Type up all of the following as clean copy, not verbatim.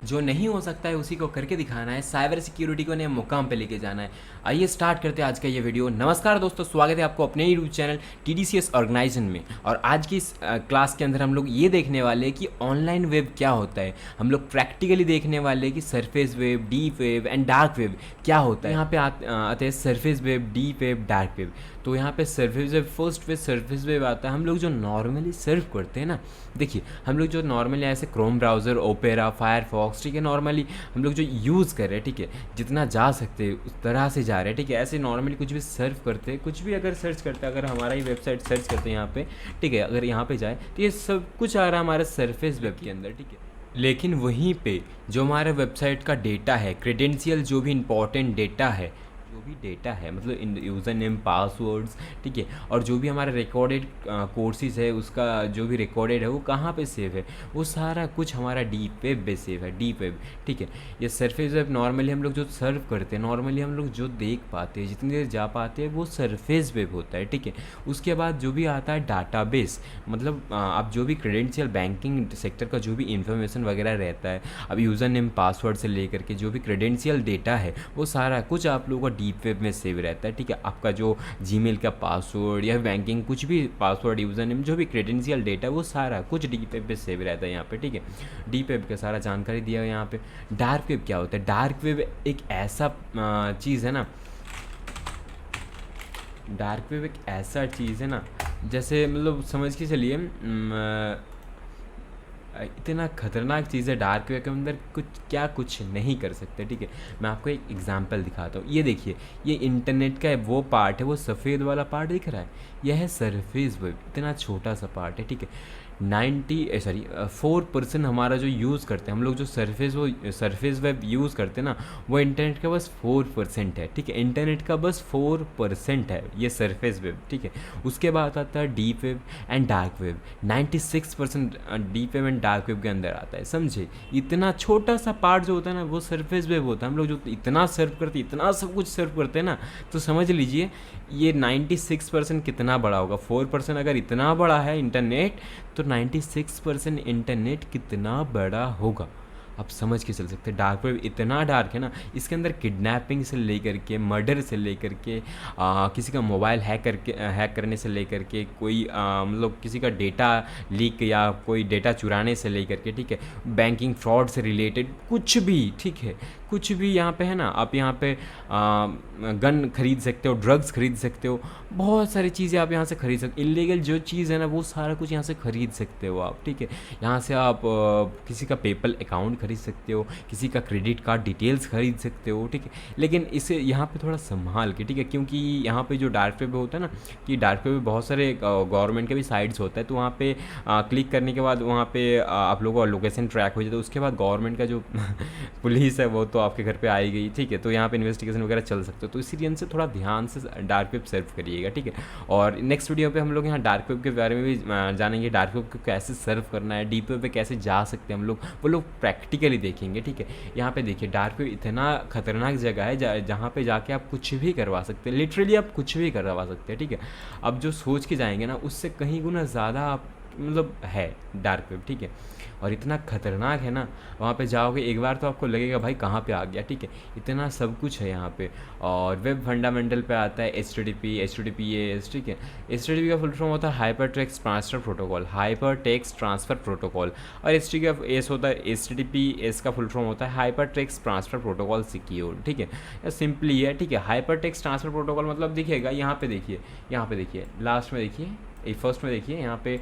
जो नहीं हो सकता है उसी को करके दिखाना है, साइबर सिक्योरिटी को नए मुकाम पे लेके जाना है। आइए स्टार्ट करते हैं आज का ये वीडियो। नमस्कार दोस्तों, स्वागत है आपको अपने यूट्यूब चैनल TDCS ऑर्गेनाइजेशन में। और आज की इस क्लास के अंदर हम लोग ये देखने वाले हैं कि ऑनलाइन वेब क्या होता है। हम लोग प्रैक्टिकली देखने वाले हैं कि surface web, deep web and dark web क्या होता है। यहाँ पे आते हैं surface web, deep web, dark web. तो यहाँ पे सरफेस वेब, फर्स्ट पे सरफेस वेब आता है। हम लोग जो नॉर्मली सर्फ करते हैं ना, देखिए हम लोग जो नॉर्मली ऐसे क्रोम ब्राउज़र, ओपेरा, फायरफॉक्स, ठीक है, नॉर्मली हम लोग जो यूज़ कर रहे हैं, ठीक है, जितना जा सकते हैं उस तरह से जा रहे हैं, ठीक है। ऐसे नॉर्मली कुछ भी सर्फ करते हैं, कुछ भी अगर सर्च करते हैं, अगर हमारा ही वेबसाइट सर्च करते हैं यहाँ पे, ठीक है, अगर यहाँ पे जाए तो ये सब कुछ आ रहा है हमारे सरफेस वेब के अंदर, ठीक है। लेकिन वहीं पे जो हमारे वेबसाइट का डेटा है, क्रेडेंशियल, जो भी इंपॉर्टेंट डेटा है, जो भी डेटा है, मतलब यूज़र नेम, पासवर्ड्स, ठीक है, और जो भी हमारा रिकॉर्डेड कोर्सेज है, उसका जो भी रिकॉर्डेड है वो कहाँ पे सेव है, वो सारा कुछ हमारा डीप वेब पे सेव है, डीप वेब, ठीक है। ये सरफेस वेब नॉर्मली हम लोग जो सर्व करते हैं, नॉर्मली हम लोग जो देख पाते हैं, जितनी देर जा पाते हैं, वो सरफेस वेब होता है, ठीक है। उसके बाद जो भी आता है डाटाबेस, मतलब अब जो भी क्रेडेंशियल, बैंकिंग सेक्टर का जो भी इंफॉर्मेशन वगैरह रहता है, अब यूज़र नेम, पासवर्ड से लेकर के जो भी क्रेडेंशियल डेटा है, वो सारा कुछ आप लोगों का डीप वेब में सेव रहता है, ठीक है। आपका जो जीमेल का पासवर्ड या बैंकिंग कुछ भी पासवर्ड, यूज़र नेम, जो भी क्रेडेंशियल डेटा है, वो सारा कुछ डीप वेब में सेव रहता है यहाँ पे, ठीक है। डीप वेब का सारा जानकारी दिया है यहाँ पे। डार्क वेब क्या होता है? डार्क वेब एक ऐसा चीज़ है ना, डार्क वेब एक ऐसा चीज़ है ना, जैसे मतलब समझ के चलिए, इतना खतरनाक चीज़ है डार्क वेब के अंदर, कुछ नहीं कर सकते, ठीक है। मैं आपको एक एग्जांपल दिखाता हूँ। ये देखिए, ये इंटरनेट का वो पार्ट है, वो सफ़ेद वाला पार्ट दिख रहा है, यह है सरफेस वेब। इतना छोटा सा पार्ट है, ठीक है। 4% हमारा जो यूज़ करते हैं हम लोग, जो सरफेस वेब यूज़ करते हैं ना, वो इंटरनेट का बस 4% है, ठीक है। इंटरनेट का बस 4% है ये सरफेस वेब, ठीक है। उसके बाद आता है deep web and dark web. 96% deep web and dark web के अंदर आता है, समझे। इतना छोटा सा पार्ट जो होता है ना, वो सरफेस वेब होता है। हम लोग जो इतना सर्व करते हैं, इतना सब कुछ सर्व करते हैं ना, तो समझ लीजिए ये 96% कितना बड़ा होगा। 4% अगर इतना बड़ा है इंटरनेट, तो 96% इंटरनेट कितना बड़ा होगा, आप समझ के चल सकते हैं। डार्क वेब इतना डार्क है ना, इसके अंदर किडनैपिंग से लेकर के, मर्डर से लेकर के, किसी का मोबाइल हैक करने से लेकर के, कोई मतलब किसी का डेटा लीक या कोई डेटा चुराने से लेकर के, ठीक है, बैंकिंग फ्रॉड से रिलेटेड कुछ भी, ठीक है, कुछ भी यहाँ पे है ना। आप यहाँ पे गन खरीद सकते हो, ड्रग्स खरीद सकते हो, बहुत सारी चीज़ें आप यहाँ से खरीद सकते हो। इलीगल जो चीज़ है ना, वो सारा कुछ यहाँ से खरीद सकते हो आप, ठीक है। यहाँ से आप किसी का पेपल अकाउंट खरीद सकते हो, किसी का क्रेडिट कार्ड डिटेल्स खरीद सकते हो, ठीक है। लेकिन इसे यहाँ पे थोड़ा संभाल के, ठीक है, क्योंकि यहाँ पे जो डार्क वेब होता है ना, कि डार्क वेब में बहुत सारे गवर्नमेंट के भी साइट्स होता है, तो वहाँ पे क्लिक करने के बाद वहाँ पे आप लोगों का लोकेशन ट्रैक हो जाता है। उसके बाद गवर्नमेंट का जो पुलिस है वो तो आपके घर पे आई गई, ठीक है, तो यहाँ पे इन्वेस्टिगेशन वगैरह चल सकते हो। तो इसी रीजन से थोड़ा ध्यान से डार्क वेब सर्व करिएगा, ठीक है। और नेक्स्ट वीडियो पे हम लोग यहाँ डार्क वेब के बारे में भी जानेंगे, डार्क वेब को कैसे सर्व करना है, डीप वेब पे कैसे जा सकते हैं हम लोग, वो लोग प्रैक्टिकली देखेंगे, ठीक है। यहाँ पे देखिए, डार्क वेब इतना खतरनाक जगह है जहाँ पे जाके आप कुछ भी करवा सकते हैं, लिटरली आप कुछ भी करवा सकते हैं, ठीक है। अब जो सोच के जाएंगे ना, उससे कहीं गुना ज़्यादा आप मतलब है डार्क वेब, ठीक है। और इतना खतरनाक है ना, वहाँ पे जाओगे एक बार तो आपको लगेगा भाई कहाँ पे आ गया, ठीक है। इतना सब कुछ है यहाँ पे। और वेब फंडामेंटल पे आता है HTTPS, ठीक है। HTTP का फुल फॉर्म होता है hyper text transfer protocol, hyper text transfer protocol. और HTTPS होता है, HTTPS का फुल फॉर्म होता है hyper text transfer protocol secure, ठीक है। या सिंपली है, ठीक है। हाइपर टेक्स्ट ट्रांसफ़र प्रोटोकॉल मतलब दिखेगा यहाँ पे, देखिए यहाँ पे, देखिए लास्ट में, देखिए फर्स्ट में, देखिए यहाँ पे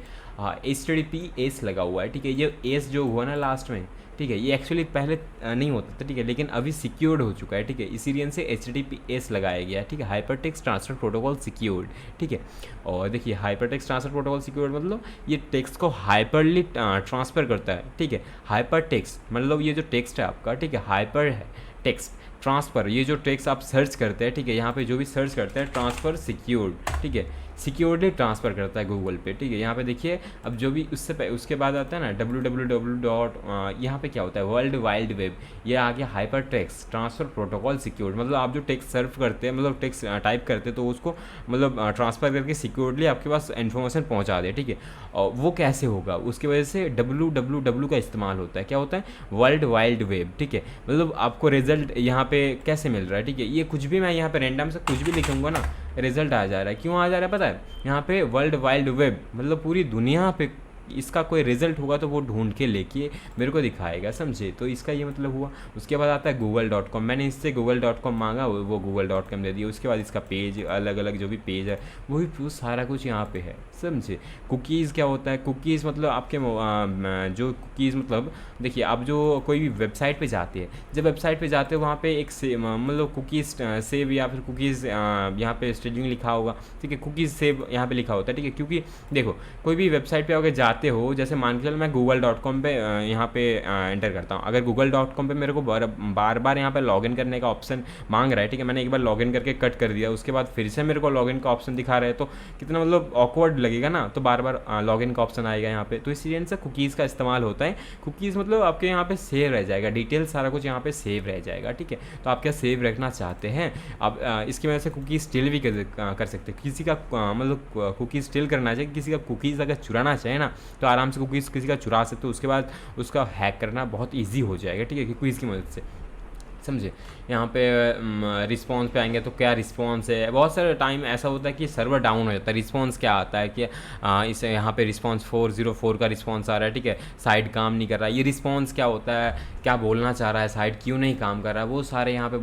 HTTPS लगा हुआ है, ठीक है। ये एस जो हुआ ना लास्ट में, ठीक है, ये एक्चुअली पहले नहीं होता था, ठीक है, लेकिन अभी सिक्योर्ड हो चुका है, ठीक है। इसी रीजन से HTTPS लगाया गया है, ठीक है, hyper text transfer protocol secured, ठीक है। और देखिए hyper text transfer protocol secured मतलब ये टेक्स्ट को हाइपरली ट्रांसफ़र करता है, ठीक है। हाइपर टेक्स्ट मतलब ये जो टेक्स्ट है आपका, ठीक है, हाइपर है टेक्स्ट ट्रांसफ़र, ये जो टेक्स्ट आप सर्च करते हैं, ठीक है, यहाँ पे जो भी सर्च करते हैं, ट्रांसफ़र सिक्योर्ड, ठीक है, सिक्योरली ट्रांसफ़र करता है गूगल पे, ठीक है। यहाँ पे देखिए, अब जो भी उसके बाद आता है ना www डॉट, यहाँ पे क्या होता है, वर्ल्ड वाइड वेब, ये आ गया hyper text transfer protocol secure, मतलब आप जो टेक्स्ट सर्फ करते हैं, मतलब टेक्स्ट टाइप करते हैं, तो उसको मतलब ट्रांसफ़र करके सिक्योरली आपके पास इन्फॉर्मेशन पहुँचा दे, ठीक है। और वो कैसे होगा, उसकी वजह से www का इस्तेमाल होता है। क्या होता है, वर्ल्ड वाइड वेब, ठीक है। मतलब आपको रिजल्ट यहाँ पे कैसे मिल रहा है, ठीक है। ये कुछ भी मैं यहाँ पे रैंडम से कुछ भी लिखूंगा ना, रिजल्ट आ जा रहा है। क्यों आ जा रहा है पता है, यहाँ पे वर्ल्ड वाइड वेब मतलब पूरी दुनिया पे इसका कोई रिजल्ट होगा तो वो ढूंढ के लेके मेरे को दिखाएगा, समझे। तो इसका ये मतलब हुआ। उसके बाद आता है google.com, मैंने इससे google.com मांगा, वो google.com दे दिया। उसके बाद इसका पेज, अलग अलग जो भी पेज है वो भी सारा कुछ यहाँ पे है, समझे। कुकीज़ क्या होता है, कुकीज़ मतलब आपके जो कुकीज़ मतलब देखिए, आप जो कोई भी वेबसाइट पे जाते हैं, जब वेबसाइट पे जाते हो वहाँ पे एक मतलब कुकीज़ सेव या फिर कुकीज़ यहाँ पे स्ट्रिंग लिखा होगा, ठीक है। कुकीज़ सेव यहाँ पे लिखा होता है, ठीक है। क्योंकि देखो, कोई भी वेबसाइट पे अगर जाते हो, जैसे मान के चलो मैं google.com पे यहाँ पे एंटर करता हूँ। अगर google.com पे मेरे को बार बार यहाँ पे लॉगिन करने का ऑप्शन मांग रहा है, ठीक है। मैंने एक बार लॉगिन करके कट कर दिया, उसके बाद फिर से मेरे को लॉगिन का ऑप्शन दिखा रहा है, तो कितना मतलब ऑकवर्ड लगेगा ना। तो बार बार लॉगिन का ऑप्शन आएगा यहाँ पे। तो इस रीजन से कुकीज़ का इस्तेमाल होता है। कुकीज़ मतलब आपके यहाँ पे सेव रह जाएगा, डिटेल सारा कुछ यहाँ पे सेव रह जाएगा, ठीक है। तो आप क्या सेव रखना चाहते हैं, आप इसकी वजह से कुकीज़ स्टिल भी कर सकते हैं। किसी का मतलब कुकीज़ स्टिल करना चाहिए, किसी का कुकीज़ अगर चुराना चाहे ना, तो आराम से कुकीज़ किसी का चुरा सकते हो। उसके बाद उसका हैक करना बहुत ईजी हो जाएगा, ठीक है, कुकीज़ की मदद से, समझे। यहाँ पे रिस्पॉन्स पे आएंगे तो क्या रिस्पॉन्स है, बहुत सारे टाइम ऐसा होता है कि सर्वर डाउन हो जाता है। रिस्पॉन्स क्या आता है कि इसे यहाँ पे रिस्पॉन्स 404 का रिस्पॉन्स आ रहा है, ठीक है, साइट काम नहीं कर रहा है। ये रिस्पॉन्स क्या होता है, क्या बोलना चाह रहा है, साइट क्यों नहीं काम कर रहा है, वो सारे यहाँ पे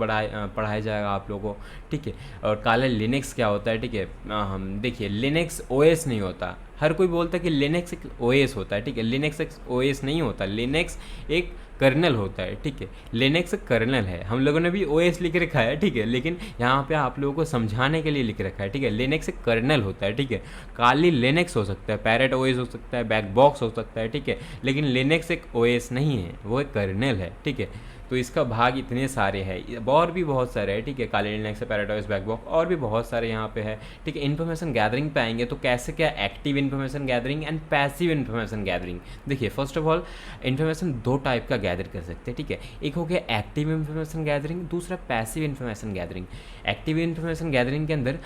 पढ़ाया जाएगा आप लोगों को, ठीक है। और काले लिनक्स क्या होता है, ठीक है। हम देखिए, लिनक्स ओएस नहीं होता। हर कोई बोलता है कि लिनक्स एक ओएस होता है, ठीक है। लिनक्स एक ओएस नहीं होता, लिनक्स एक कर्नल होता है, ठीक है। लिनक्स कर्नल है, हम लोगों ने भी ओएस लिख रखा है, ठीक है, लेकिन यहाँ पे आप लोगों को समझाने के लिए लिख रखा है, ठीक है। लिनक्स एक कर्नल होता है, ठीक है। काली लिनक्स हो सकता है, पैरेट ओएस हो सकता है, बैक बॉक्स हो सकता है, ठीक है, लेकिन लिनक्स एक ओएस नहीं है, वो एक कर्नल है, ठीक है। तो इसका भाग इतने सारे हैं, और भी बहुत सारे हैं, ठीक है। काले Linux, parrot OS, back box, और भी बहुत सारे यहाँ पे है, ठीक है। इन्फॉर्मेशन गैदरिंग पे आएंगे तो कैसे क्या active information gathering and passive information gathering. देखिए, फर्स्ट ऑफ ऑल इन्फॉर्मेशन दो टाइप का गैदर कर सकते हैं, ठीक है। एक हो गया एक्टिव इन्फॉर्मेशन गैदरिंग, दूसरा passive information gathering. Active information gathering के अंदर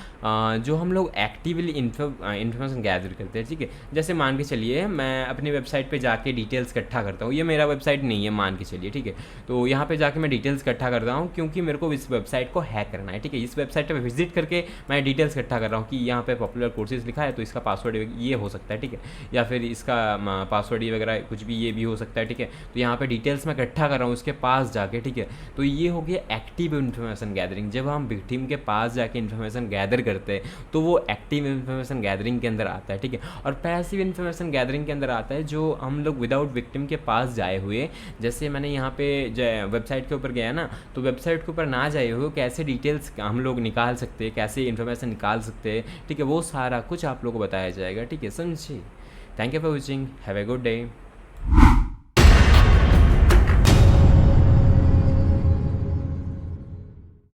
जो हम लोग एक्टिवली इन्फॉर्मेशन गैदर करते हैं, ठीक है। जैसे मान के चलिए, मैं अपनी वेबसाइट पे जाके डिटेल्स इकट्ठा करता हूँ। ये मेरा वेबसाइट नहीं है, मान के चलिए, ठीक है। तो यहाँ पे जाके मैं डिटेल्स इकट्ठा करता हूँ क्योंकि मेरे को इस वेबसाइट को हैक करना है, ठीक है। इस वेबसाइट पे विजिट करके मैं डिटेल्स इकट्ठा कर रहा हूँ कि यहाँ पे पॉपुलर कोर्सेज लिखा है, तो इसका पासवर्ड ये हो सकता है, ठीक है, या फिर इसका पासवर्ड ये वगैरह कुछ भी ये भी हो सकता है, ठीक है। तो यहाँ पे डिटेल्स मैं इकट्ठा कर रहा हूँ उसके पास जाके, ठीक है। तो ये हो गया एक्टिव इन्फॉर्मेशन गैदरिंग। जब हम विक्टिम के पास जाके इन्फॉर्मेशन गैदर करते हैं तो वो एक्टिव इन्फॉर्मेशन गैदरिंग के अंदर आता है, ठीक है। और पैसिव इन्फॉर्मेशन गैदरिंग के अंदर आता है जो हम लोग विदाउट विक्टिम के पास जाए हुए, जैसे मैंने यहाँ पे वेबसाइट के ऊपर गया ना, तो वेबसाइट के ऊपर ना जाए हुए कैसे डिटेल्स हम लोग निकाल सकते हैं, कैसे इन्फॉर्मेशन निकाल सकते हैं, ठीक है, वो सारा कुछ आप लोगों को बताया जाएगा, ठीक है, समझिए। Thank you for watching, have a good day.